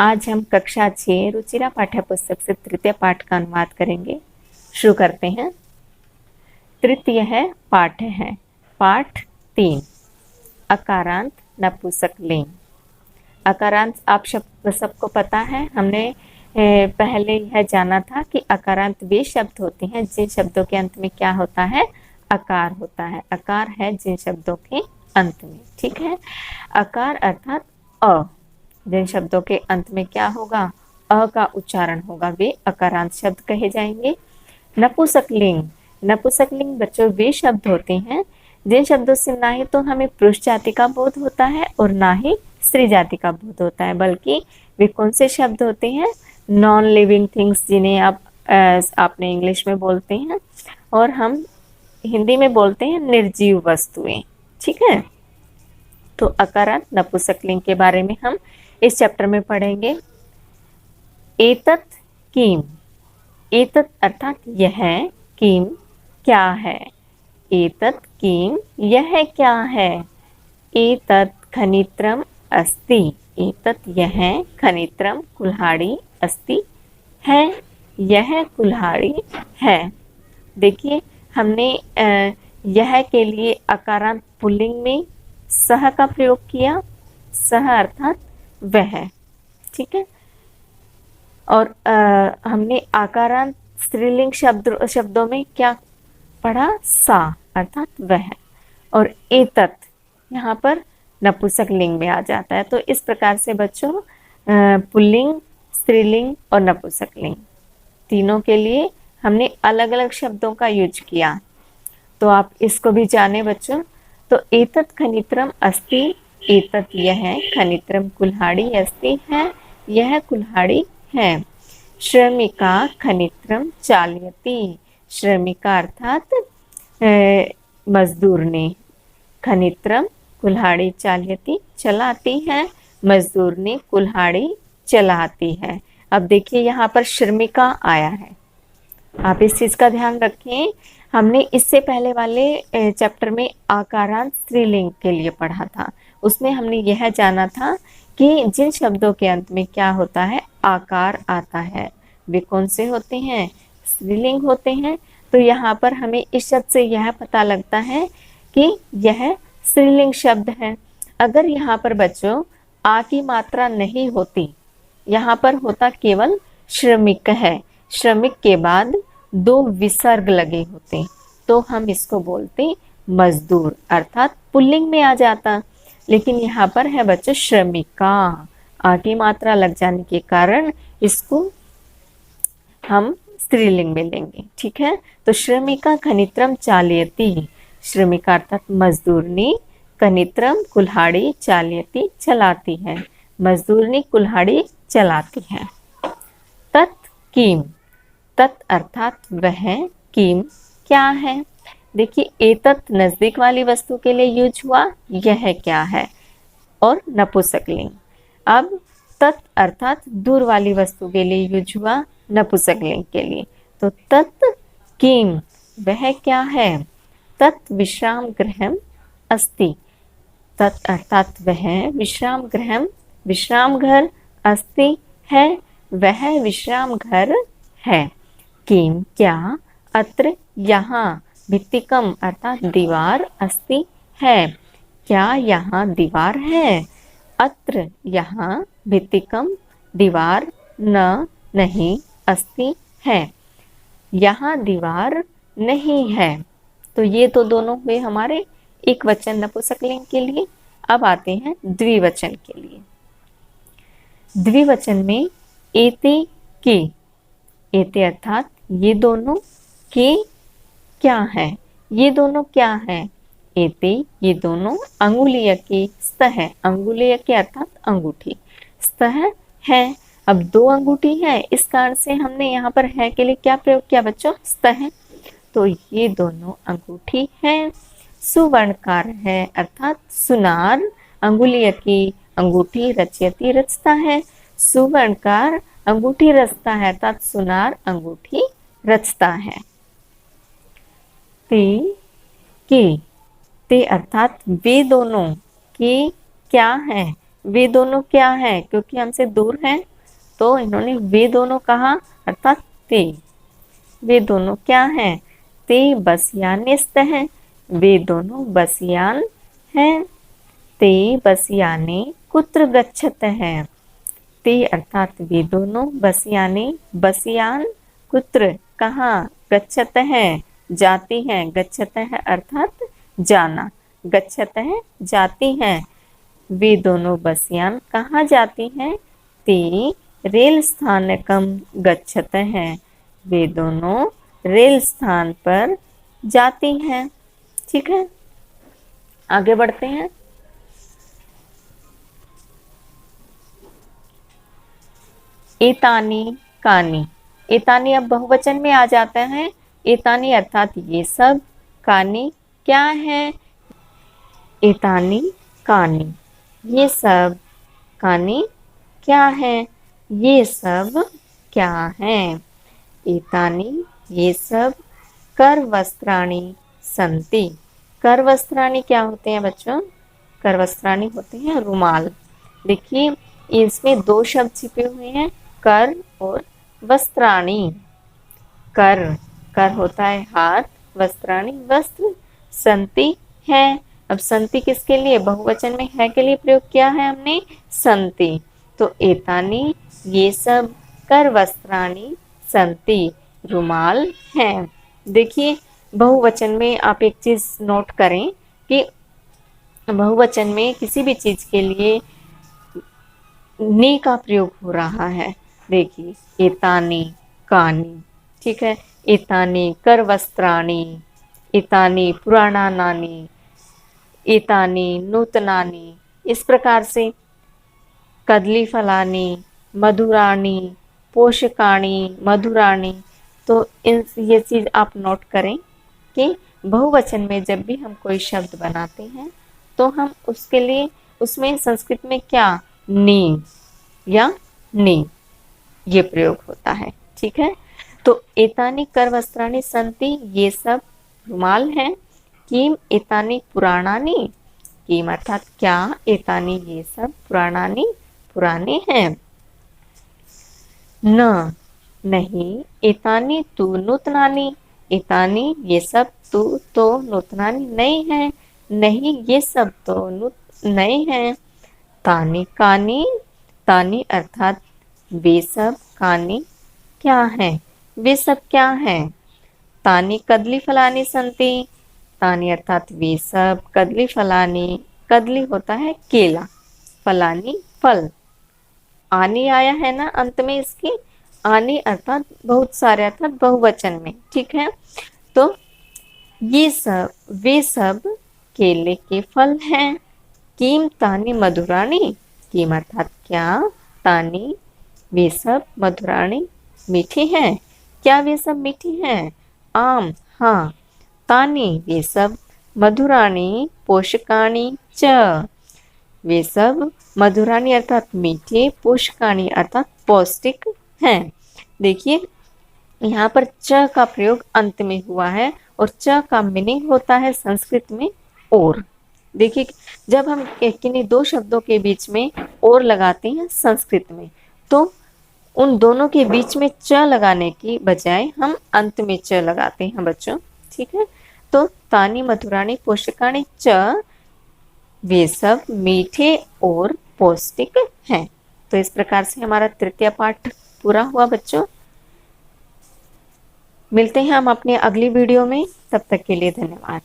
आज हम कक्षा 6 रुचिरा पाठ्य पुस्तक से तृतीय पाठ का अनुवाद करेंगे। शुरू करते हैं। तृतीय है पाठ है पाठ 3 अकारांत नपुंसकलिंग। अकारांत आप सबको पता है, हमने पहले यह जाना था कि अकारांत वे शब्द होते हैं जिन शब्दों के अंत में क्या होता है, आकार होता है। आकार है जिन शब्दों के अंत में, ठीक है। आकार अर्थात अ, जिन शब्दों के अंत में क्या होगा, अ का उच्चारण होगा, वे अकारांत शब्द कहे जाएंगे। नपुंसकलिंग, नपुंसकलिंग बच्चों वे शब्द होते हैं जिन शब्दों से ना ही तो हमें पुरुष जाति का बोध होता है और ना ही स्त्री जाति का बोध होता है, बल्कि वे कौन से शब्द होते हैं, नॉन लिविंग थिंग्स, जिन्हें आपने इंग्लिश में बोलते हैं और हम हिंदी में बोलते हैं निर्जीव वस्तुएं, ठीक है। तो अकारांत नपुंसकलिंग के बारे में हम इस चैप्टर में पढ़ेंगे। एतत् किम, एतत् अर्थात यह, किम क्या है, एतत् किम यह क्या है। एतत् खनित्रम अस्ति, एतत् यह खनित्रम कुल्हाड़ी अस्ति है, यह कुल्हाड़ी है। देखिए हमने यह के लिए अकारांत पुल्लिंग में सह का प्रयोग किया, सह अर्थात वह, ठीक है। और हमने आकारांत स्त्रीलिंग शब्दों में क्या पढ़ा, सा अर्थात वह, और एतत् यहाँ पर नपुंसकलिंग में आ जाता है। तो इस प्रकार से बच्चों पुल्लिंग, स्त्रीलिंग और नपुंसकलिंग तीनों के लिए हमने अलग अलग शब्दों का यूज किया, तो आप इसको भी जाने बच्चों। तो एतत् खनित्रम अस्ति, एतत् यह खनित्रम कुल्हाड़ी अस्ति है, यह कुल्हाड़ी है। श्रमिका खनित्रम चालयति, श्रमिका अर्थात मजदूर ने, खनित्रम कुल्हाड़ी चालयति चलाती है, मजदूर ने कुल्हाड़ी चलाती है। अब देखिए यहाँ पर श्रमिका आया है, आप इस चीज का ध्यान रखें। हमने इससे पहले वाले चैप्टर में आकारांत स्त्रीलिंग के लिए पढ़ा था, उसमें हमने यह जाना था कि जिन शब्दों के अंत में क्या होता है, आकार आता है, वे कौन से होते हैं, स्त्रीलिंग होते हैं। तो यहाँ पर हमें इस शब्द से यह पता लगता है कि यह स्त्रीलिंग शब्द है। अगर यहाँ पर बच्चों आ की मात्रा नहीं होती, यहाँ पर होता केवल श्रमिक है, श्रमिक के बाद 2 विसर्ग लगे होते, तो हम इसको बोलते मजदूर, अर्थात पुल्लिंग में आ जाता। लेकिन यहाँ पर है बच्चों श्रमिका, आ की मात्रा लग जाने के कारण इसको हम स्त्रीलिंग में लेंगे, ठीक है। तो श्रमिका खनित्रम चालयति, श्रमिका अर्थात मजदूरनी, खनित्रम कुल्हाड़ी, चालयति चलाती है, मजदूरनी कुल्हाड़ी चलाती है। तत् किम, तत् अर्थात वह, किम क्या है। देखिए एतत् नजदीक वाली वस्तु के लिए यूज हुआ, यह क्या है, और नपुंसकलिंग। अब तत् अर्थात दूर वाली वस्तु के लिए यूज हुआ, नपुंसकलिंग के लिए। तो तत् किम वह क्या है, तत् विश्राम गृहम अस्ति, तत् अर्थात वह विश्राम गृहम विश्राम घर, अस्ति है, वह विश्राम घर है। किम क्या, अत्र यहाँ, भित्तिकम अर्थात दीवार, अस्ति है, क्या यहाँ दीवार है। अत्र यहाँ, भित्तिकम दीवार, न नहीं, अस्ति है, यहाँ दीवार नहीं है। तो ये तो दोनों हुए हमारे एक वचन नपुंसकलिंग के लिए। अब आते हैं द्विवचन के लिए। द्विवचन में एते के, एते अर्थात ये दोनों, के क्या है, ये दोनों क्या है, एते ये दोनों, अंगुलीय के स्तः, अंगुलीय के अर्थात अंगूठी, स्तः है। अब 2 अंगूठी है, इस कारण से हमने यहाँ पर है के लिए क्या प्रयोग किया बच्चों, स्तः। तो ये दोनों अंगूठी है। सुवर्णकार है अर्थात सुनार, अंगुलीय की अंगूठी, रचयति रचता है, सुवर्णकार अंगूठी रचता है अर्थात सुनार अंगूठी रचता है। ते के, ते अर्थात वे दोनों, के क्या है, वे दोनों क्या है, क्योंकि हमसे दूर हैं तो इन्होंने वे दोनों कहा, अर्थात ते। वे दोनों क्या हैं, ते बसयानिस्त हैं, वे दोनों बसयान हैं। ते बसयाने कुत्र गच्छत हैं, ते अर्थात वे दोनों बसयाने बसयान कुत्र कहाँ, गच्छत है जाती हैं, गच्छत है अर्थात जाना, गच्छत है जाती हैं। वे दोनों बसयान कहाँ जाती हैं, ते रेल स्थानकम गच्छत हैं, वे दोनों रेल स्थान पर जाती हैं। ठीक है, आगे बढ़ते हैं। एतानी कानी, एतानी अब बहुवचन में आ जाता है। एतानी अर्थात ये सब, कानी क्या है, एतानी कानी ये सब, कानी क्या है, ये सब क्या है। एतानी ये सब कर वस्त्राणी संति, कर वस्त्राणी क्या होते हैं बच्चों, कर वस्त्राणी होते हैं रुमाल। देखिए इसमें दो शब्द छिपे हुए हैं, कर और वस्त्राणी। कर, कर होता है हाथ, वस्त्राणी वस्त्र, संति है। अब संति किसके लिए, बहुवचन में है के लिए प्रयोग किया है हमने, संति। तो एतानी ये सब, कर वस्त्राणी संति रुमाल हैं। देखिए बहुवचन में आप एक चीज नोट करें कि बहुवचन में किसी भी चीज के लिए नी का प्रयोग हो रहा है। देखिए एतानी कानी, ठीक है, एतानी कर वस्त्राणी, एतानी पुराणानानि, एतानी नूतनानि, इस प्रकार से कदली फलानी, मधुराणी, पोषकाणी, मधुराणी। तो इन ये चीज आप नोट करें कि बहुवचन में जब भी हम कोई शब्द बनाते हैं तो हम उसके लिए उसमें संस्कृत में क्या नी या नी ये प्रयोग होता है। ठीक है, तो एतानी कर वस्त्राणी संति ये सब रुमाल हैं। किम एतानी पुराणानी, किम अर्थात क्या, एतानी ये सब पुराणानी पुराने हैं। न नहीं, एतानी तु नूतनानी, एतानी ये सब तु तो नूतनानी नई है, नहीं ये सब तो नए हैं। तानी कानी, तानी अर्थात वे सब, कानी क्या है, वे सब क्या हैं। तानी कदली फलानी संति, तानी अर्थात वे सब, कदली फलानी, कदली होता है केला, फलानी फल, आनी आया है ना अंत में इसकी, आनी अर्थात बहुत सारे अर्थात बहुवचन में। ठीक है, तो ये सब वे सब केले के फल हैं। कीम तानी मधुराणी, कीम अर्थात क्या, तानी वे सब, मधुराणी मीठी हैं, क्या वे सब मीठी हैं। आम हाँ, तानी वे सब, मधुराणी पोषकाणी च, वे सब मधुराणी अर्थात मीठे, पोषकाणी अर्थात पौष्टिक हैं। देखिए यहाँ पर च का प्रयोग अंत में हुआ है और च का मीनिंग होता है संस्कृत में और। देखिए जब हम किन्हीं दो शब्दों के बीच में और लगाते हैं संस्कृत में तो उन दोनों के बीच में च लगाने की बजाय हम अंत में च लगाते हैं बच्चों। ठीक है, तो तानी मधुराणी पोषकाणी च, वे सब मीठे और पौष्टिक हैं। तो इस प्रकार से हमारा तृतीय पाठ पूरा हुआ बच्चों। मिलते हैं हम अपने अगली वीडियो में, तब तक के लिए धन्यवाद।